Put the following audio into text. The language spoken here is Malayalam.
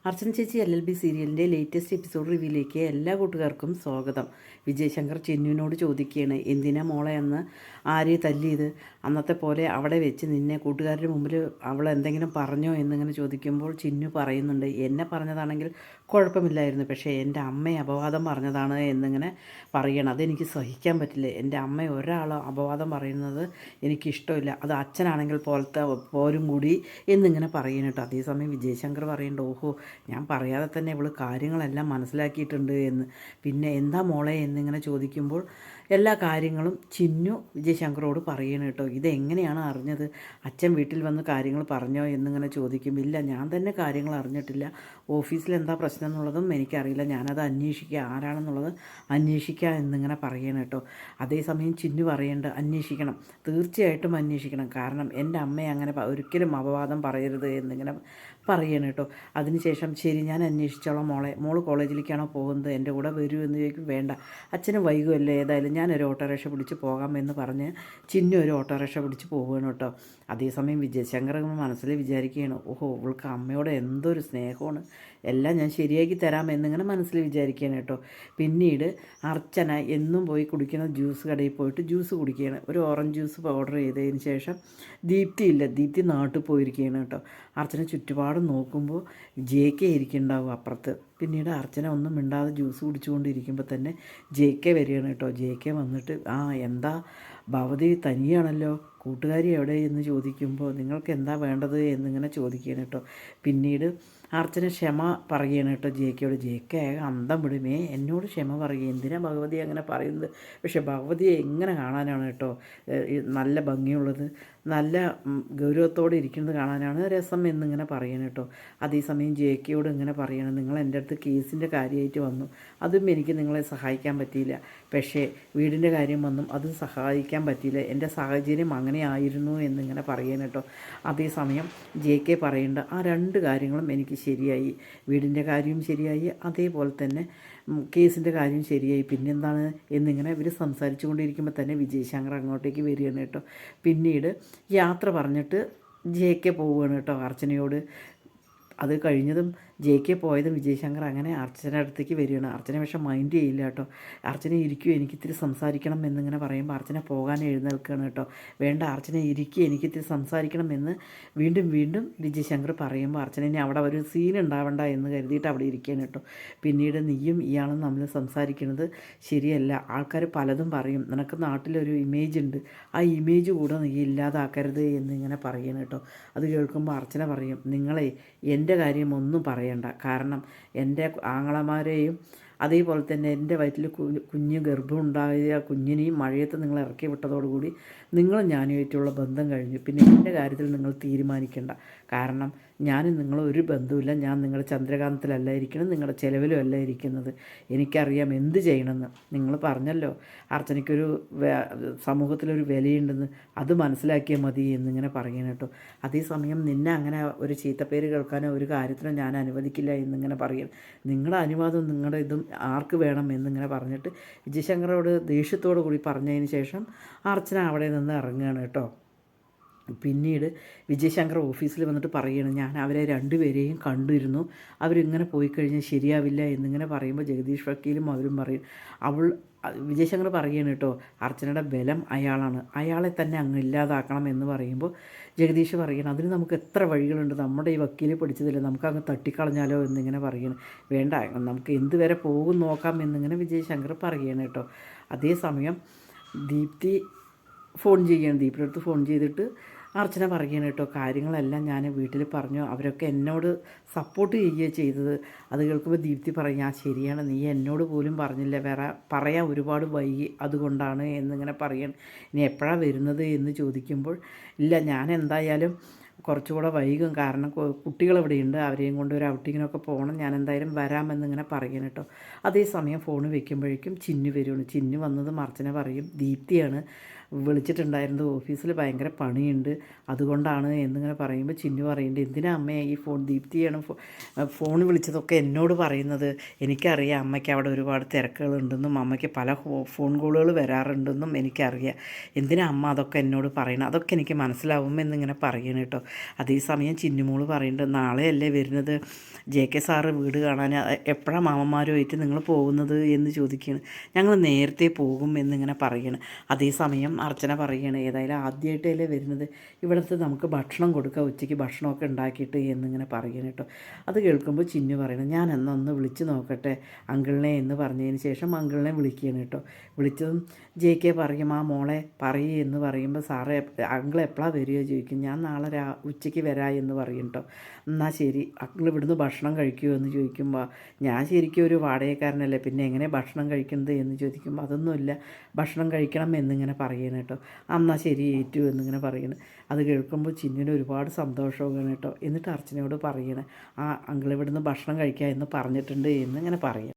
അർച്ചന ചേച്ചി LLB സീരിയലിൻ്റെ ലേറ്റസ്റ്റ് എപ്പിസോഡ് റിവ്യൂയിലേക്ക് എല്ലാ കൂട്ടുകാർക്കും സ്വാഗതം. വിജയശങ്കർ ചിന്നുവിനോട് ചോദിക്കുകയാണ്, എന്തിനാ മോളെ അന്ന് ആരെയും തല്ലിയത്? അന്നത്തെ പോലെ അവിടെ വെച്ച് നിന്നെ കൂട്ടുകാരുടെ മുമ്പിൽ അവൾ എന്തെങ്കിലും പറഞ്ഞോ എന്നിങ്ങനെ ചോദിക്കുമ്പോൾ ചിന്നു പറയുന്നുണ്ട്, എന്നെ പറഞ്ഞതാണെങ്കിൽ കുഴപ്പമില്ലായിരുന്നു, പക്ഷേ എൻ്റെ അമ്മയെ അപവാദം പറഞ്ഞതാണ് എന്നിങ്ങനെ പറയണം. അതെനിക്ക് സഹിക്കാൻ പറ്റില്ല. എൻ്റെ അമ്മയെ ഒരാൾ അപവാദം പറയുന്നത് എനിക്കിഷ്ടമില്ല. അത് അച്ഛനാണെങ്കിൽ പോലും കൂടി എന്നിങ്ങനെ പറയണം കേട്ടോ. അതേസമയം വിജയശങ്കർ പറയുന്നുണ്ട്, ഓഹോ, ഞാൻ പറയാതെ തന്നെ ഇവൾ കാര്യങ്ങളെല്ലാം മനസ്സിലാക്കിയിട്ടുണ്ട് എന്ന്. പിന്നെ എന്താ മോളെ എന്നിങ്ങനെ ചോദിക്കുമ്പോൾ എല്ലാ കാര്യങ്ങളും ചിന്നു വിജയശങ്കറോട് പറയണം കേട്ടോ. ഇതെങ്ങനെയാണ് അറിഞ്ഞത്? അച്ഛൻ വീട്ടിൽ വന്ന് കാര്യങ്ങൾ പറഞ്ഞോ എന്നിങ്ങനെ ചോദിക്കും. ഇല്ല, ഞാൻ തന്നെ കാര്യങ്ങൾ അറിഞ്ഞിട്ടില്ല. ഓഫീസിൽ എന്താ പ്രശ്നം എന്നുള്ളതും എനിക്കറിയില്ല. ഞാനത് അന്വേഷിക്കുക, ആരാണെന്നുള്ളത് അന്വേഷിക്കുക എന്നിങ്ങനെ പറയണം കേട്ടോ. അതേസമയം ചിന്നു പറയേണ്ട, അന്വേഷിക്കണം, തീർച്ചയായിട്ടും അന്വേഷിക്കണം. കാരണം എൻ്റെ അമ്മയെ അങ്ങനെ ഒരിക്കലും അപവാദം പറയരുത് എന്നിങ്ങനെ പറയണം കേട്ടോ. അതിനുശേഷം ശരി, ഞാൻ അന്വേഷിച്ചോളാം മോള് കോളേജിലേക്കാണോ പോകുന്നത്, എൻ്റെ കൂടെ വരൂ എന്ന് ചോദിക്കും. വേണ്ട, അച്ഛന് വൈകുമല്ലേ, ഏതായാലും ഞാനൊരു ഓട്ടോറിക്ഷ പിടിച്ച് പോകാം എന്ന് പറഞ്ഞ് ചിന്നു ഒരു ഓട്ടോറിക്ഷ പിടിച്ച് പോവുകയാണ് കേട്ടോ. അതേസമയം വിജയശങ്കർ മനസ്സിൽ വിചാരിക്കുകയാണ്, ഓഹോ, ഇവൾക്ക് അമ്മയോട് എന്തൊരു സ്നേഹമാണ്, എല്ലാം ഞാൻ ശരിയാക്കി തരാം എന്നിങ്ങനെ മനസ്സിൽ വിചാരിക്കുകയാണ് കേട്ടോ. പിന്നീട് അർച്ചന എന്നും പോയി കുടിക്കുന്ന ജ്യൂസ് കടയിൽ പോയിട്ട് ജ്യൂസ് കുടിക്കുകയാണ്. ഒരു ഓറഞ്ച് ജ്യൂസ് ഓർഡർ ചെയ്തതിന് ശേഷം ദീപ്തി നാട്ടിൽ പോയിരിക്കുകയാണ് കേട്ടോ. അർച്ചന ചുറ്റുപാടും നോക്കുമ്പോൾ JK ഇരിക്കുന്നുണ്ടാവും അപ്പുറത്ത്. പിന്നീട് അർച്ചന ഒന്നും മിണ്ടാതെ ജ്യൂസ് കുടിച്ചുകൊണ്ടിരിക്കുമ്പോൾ തന്നെ JK വരികയാണ് കേട്ടോ. JK വന്നിട്ട്, എന്താ ഭവതി തനിയാണല്ലോ, കൂട്ടുകാരി എവിടെ എന്ന് ചോദിക്കുമ്പോൾ നിങ്ങൾക്ക് എന്താ വേണ്ടത് എന്നിങ്ങനെ ചോദിക്കുകയാണ് കേട്ടോ. പിന്നീട് അർച്ചന ക്ഷമ പറയുകയാണ് കേട്ടോ JKയോട്. JK അന്തം വിടുമേ, എന്നോട് ക്ഷമ പറയുക, എന്തിനാ ഭഗവതി അങ്ങനെ പറയുന്നത്? പക്ഷേ ഭഗവതിയെ എങ്ങനെ കാണാനാണ് കേട്ടോ നല്ല ഭംഗിയുള്ളത്, നല്ല ഗൗരവത്തോടെ ഇരിക്കുന്നത് കാണാനാണ് രസം എന്നിങ്ങനെ പറയണം കേട്ടോ. അതേസമയം JKയോട് ഇങ്ങനെ പറയണം, നിങ്ങൾ എൻ്റെ അടുത്ത് കേസിൻ്റെ കാര്യമായിട്ട് വന്നു, അതും എനിക്ക് നിങ്ങളെ സഹായിക്കാൻ പറ്റിയില്ല. പക്ഷേ വീടിൻ്റെ കാര്യം വന്നും അതും സഹായിക്കാൻ പറ്റിയില്ല, എൻ്റെ സാഹചര്യം അങ്ങനെ ആയിരുന്നു എന്നിങ്ങനെ പറയണം കേട്ടോ. അതേസമയം JK പറയേണ്ട ആ രണ്ട് കാര്യങ്ങളും എനിക്ക് ശരിയായി, വീടിൻ്റെ കാര്യവും ശരിയായി, അതേപോലെ തന്നെ കേസിൻ്റെ കാര്യം ശരിയായി, പിന്നെന്താണ് എന്നിങ്ങനെ ഇവർ സംസാരിച്ചു കൊണ്ടിരിക്കുമ്പോൾ തന്നെ വിജയശങ്കർ അങ്ങോട്ടേക്ക് വരികയാണ് കേട്ടോ. പിന്നീട് യാത്ര പറഞ്ഞിട്ട് JK പോവുകയാണ് കേട്ടോ അർച്ചനയോട്. അത് കഴിഞ്ഞതും JK പോയതും വിജയശങ്കർ അങ്ങനെ അർച്ചന അടുത്തേക്ക് വരികയാണ്. അർച്ചന പക്ഷേ മൈൻഡ് ചെയ്യില്ല കേട്ടോ. അർച്ചന ഇരിക്കൂ, എനിക്കിത്തിരി സംസാരിക്കണം എന്നിങ്ങനെ പറയുമ്പോൾ അർച്ചന പോകാൻ എഴുന്നേൽക്കുകയാണ് കേട്ടോ. വേണ്ട അർച്ചന ഇരിക്കുക, എനിക്കിത്തിരി സംസാരിക്കണം എന്ന് വീണ്ടും വിജയശങ്കർ പറയുമ്പോൾ അർച്ചന ഇനി അവിടെ ഒരു സീൻ ഉണ്ടാവണ്ട എന്ന് കരുതിയിട്ട് അവിടെ ഇരിക്കുകയാണ് കേട്ടോ. പിന്നീട് നീയും ഇയാളും നമ്മൾ സംസാരിക്കുന്നത് ശരിയല്ല, ആൾക്കാർ പലതും പറയും, നിനക്ക് നാട്ടിലൊരു ഇമേജ് ഉണ്ട്, ആ ഇമേജ് കൂടെ നീ ഇല്ലാതാക്കരുത് എന്നിങ്ങനെ പറയണം കേട്ടോ. അത് കേൾക്കുമ്പോൾ അർച്ചന പറയും, നിങ്ങളെ എൻ്റെ കാര്യം ഒന്നും പറയണ്ട, കാരണം എൻ്റെ ആങ്ങളമാരെയും അതേപോലെ തന്നെ എൻ്റെ വയറ്റിൽ കുഞ്ഞ് ഗർഭമുണ്ടായ കുഞ്ഞിനെയും മഴയത്ത് നിങ്ങൾ ഇറക്കി വിട്ടതോടുകൂടി നിങ്ങൾ ഞാനുമായിട്ടുള്ള ബന്ധം കഴിഞ്ഞു. പിന്നെ എൻ്റെ കാര്യത്തിൽ നിങ്ങൾ തീരുമാനിക്കേണ്ട, കാരണം ഞാനും നിങ്ങളൊരു ബന്ധവുമില്ല. ഞാൻ നിങ്ങളുടെ ചന്ദ്രകാന്തത്തിലല്ല ഇരിക്കുന്നത്, നിങ്ങളുടെ ചിലവിലും അല്ല ഇരിക്കുന്നത്. എനിക്കറിയാം എന്ത് ചെയ്യണമെന്ന്. നിങ്ങൾ പറഞ്ഞല്ലോ അർച്ചനയ്ക്കൊരു സമൂഹത്തിലൊരു വിലയുണ്ടെന്ന്, അത് മനസ്സിലാക്കിയാൽ മതി എന്നിങ്ങനെ പറയണം കേട്ടോ. അതേസമയം നിന്നെ അങ്ങനെ ഒരു ചീത്തപ്പേര് കേൾക്കാനോ ഒരു കാര്യത്തിനോ ഞാൻ അനുവദിക്കില്ല എന്നിങ്ങനെ പറയണം. നിങ്ങളുടെ അനുവാദം നിങ്ങളുടെ ഇതും ആർക്ക് വേണം എന്നിങ്ങനെ പറഞ്ഞിട്ട് വിജയശങ്കറോട് ദേഷ്യത്തോടു കൂടി പറഞ്ഞതിന് ശേഷം അർച്ചന അവിടെ നിന്ന് ഇറങ്ങുകയാണ് കേട്ടോ. പിന്നീട് വിജയശങ്കർ ഓഫീസിൽ വന്നിട്ട് പറയുകയാണ്, ഞാൻ അവരെ രണ്ടുപേരെയും കണ്ടിരുന്നു, അവരിങ്ങനെ പോയി കഴിഞ്ഞാൽ ശരിയാവില്ല എന്നിങ്ങനെ പറയുമ്പോൾ ജഗദീഷ് വക്കീലും അവരും പറയും. വിജയശങ്കർ പറയുകയാണ് കേട്ടോ, അർച്ചനയുടെ ബലം അയാളാണ്, അയാളെ തന്നെ അങ്ങ് ഇല്ലാതാക്കണം എന്ന് പറയുമ്പോൾ ജഗദീഷ് പറയണം, അതിന് നമുക്ക് എത്ര വഴികളുണ്ട്, നമ്മുടെ ഈ വക്കീൽ പഠിച്ചതില്ല, നമുക്ക് അങ്ങ് തട്ടിക്കളഞ്ഞാലോ എന്നിങ്ങനെ പറയണം. വേണ്ട, നമുക്ക് എന്തുവരെ പോകും നോക്കാം എന്നിങ്ങനെ വിജയശങ്കർ പറയുകയാണ് കേട്ടോ. അതേസമയം ദീപ്തി ദീപിയുടെ അടുത്ത് ഫോൺ ചെയ്തിട്ട് അർച്ചന പറയുകയാണ് കേട്ടോ, കാര്യങ്ങളെല്ലാം ഞാൻ വീട്ടിൽ പറഞ്ഞു, അവരൊക്കെ എന്നോട് സപ്പോർട്ട് ചെയ്യുകയാണ് ചെയ്തത്. അത് കേൾക്കുമ്പോൾ ദീപ്തി പറയും, ശരിയാണ്, നീ എന്നോട് പോലും പറഞ്ഞില്ല, വേറെ പറയാൻ ഒരുപാട് വൈകി, അതുകൊണ്ടാണ് എന്നിങ്ങനെ പറയണം. ഇനി എപ്പോഴാണ് വരുന്നത് എന്ന് ചോദിക്കുമ്പോൾ, ഇല്ല, ഞാൻ എന്തായാലും കുറച്ചുകൂടെ വൈകും, കാരണം കുട്ടികളിവിടെയുണ്ട്, അവരെയും കൊണ്ട് ഒരു ഔട്ടിങ്ങിനൊക്കെ പോകണം, ഞാൻ എന്തായാലും വരാമെന്നിങ്ങനെ പറയണം കേട്ടോ. അതേസമയം ഫോൺ വെക്കുമ്പോഴേക്കും ചിന്നു വരുവാണ്. ചിന്നു വന്നത് അർച്ചന പറയും, ദീപ്തിയാണ് വിളിച്ചിട്ടുണ്ടായിരുന്നത്, ഓഫീസിൽ ഭയങ്കര പണിയുണ്ട്, അതുകൊണ്ടാണ് എന്നിങ്ങനെ പറയുമ്പോൾ ചിന്നു പറയുന്നുണ്ട്, എന്തിനാ അമ്മയെ ഈ ദീപ്തിയാണ് ഫോൺ വിളിച്ചതൊക്കെ എന്നോട് പറയുന്നത്, എനിക്കറിയാം അമ്മയ്ക്ക് അവിടെ ഒരുപാട് തിരക്കുകളുണ്ടെന്നും അമ്മയ്ക്ക് പല ഫോൺ കോളുകൾ വരാറുണ്ടെന്നും എനിക്കറിയാം, എന്തിനാ അമ്മ അതൊക്കെ എന്നോട് പറയണം, അതൊക്കെ എനിക്ക് മനസ്സിലാവും എന്നിങ്ങനെ പറയണം കേട്ടോ. അതേസമയം ചിന്നുമോള് പറയുന്നുണ്ട്, നാളെയല്ലേ വരുന്നത് JK സാറ് വീട് കാണാൻ, എപ്പോഴാണ് മാമന്മാരുമായിട്ട് നിങ്ങൾ പോകുന്നത് എന്ന് ചോദിക്കുകയാണ്. ഞങ്ങൾ നേരത്തെ പോകും എന്നിങ്ങനെ പറയണം. അതേസമയം അർച്ചന പറയുകയാണ്, ഏതായാലും ആദ്യമായിട്ടല്ലേ വരുന്നത്, ഇവിടുത്തെ നമുക്ക് ഭക്ഷണം കൊടുക്കുക, ഉച്ചയ്ക്ക് ഭക്ഷണമൊക്കെ ഉണ്ടാക്കിയിട്ട് എന്നിങ്ങനെ പറയണം കേട്ടോ. അത് കേൾക്കുമ്പോൾ ചിന്നു പറയണം, ഞാൻ എന്നൊന്ന് വിളിച്ച് നോക്കട്ടെ അങ്കിളിനെ എന്ന് പറഞ്ഞതിന് ശേഷം അങ്കിളിനെ വിളിക്കുകയാണ് കേട്ടോ. വിളിച്ചതും JK പറയും, ആ മോളെ പറയൂ എന്ന് പറയുമ്പോൾ, സാറേ അങ്കിൾ എപ്പോഴാണ് വരിക ചോദിക്കും. ഞാൻ നാളെ ഉച്ചയ്ക്ക് വരാം എന്ന് പറയും കേട്ടോ. എന്നാൽ ശരി, അങ്കിൾ ഇവിടുന്ന് ഭക്ഷണം കഴിക്കുമോ എന്ന് ചോദിക്കുമ്പോൾ, ഞാൻ ശരിക്കും ഒരു വാടകക്കാരനല്ലേ, പിന്നെ എങ്ങനെ ഭക്ഷണം കഴിക്കുന്നത് എന്ന് ചോദിക്കുമ്പോൾ, അതൊന്നുമില്ല, ഭക്ഷണം കഴിക്കണം എന്നിങ്ങനെ പറയണം കേട്ടോ. എന്നാൽ ശരി ഏറ്റു എന്നിങ്ങനെ പറയണം. അത് കേൾക്കുമ്പോൾ ചിന്നുവിന് ഒരുപാട് സന്തോഷമാണ് കേട്ടോ. എന്നിട്ട് അർച്ചനയോട് പറയണേ, ആ അങ്കിൾ ഇവിടുന്ന് ഭക്ഷണം കഴിക്കുക എന്ന് പറഞ്ഞിട്ടുണ്ട് എന്നിങ്ങനെ പറയണം.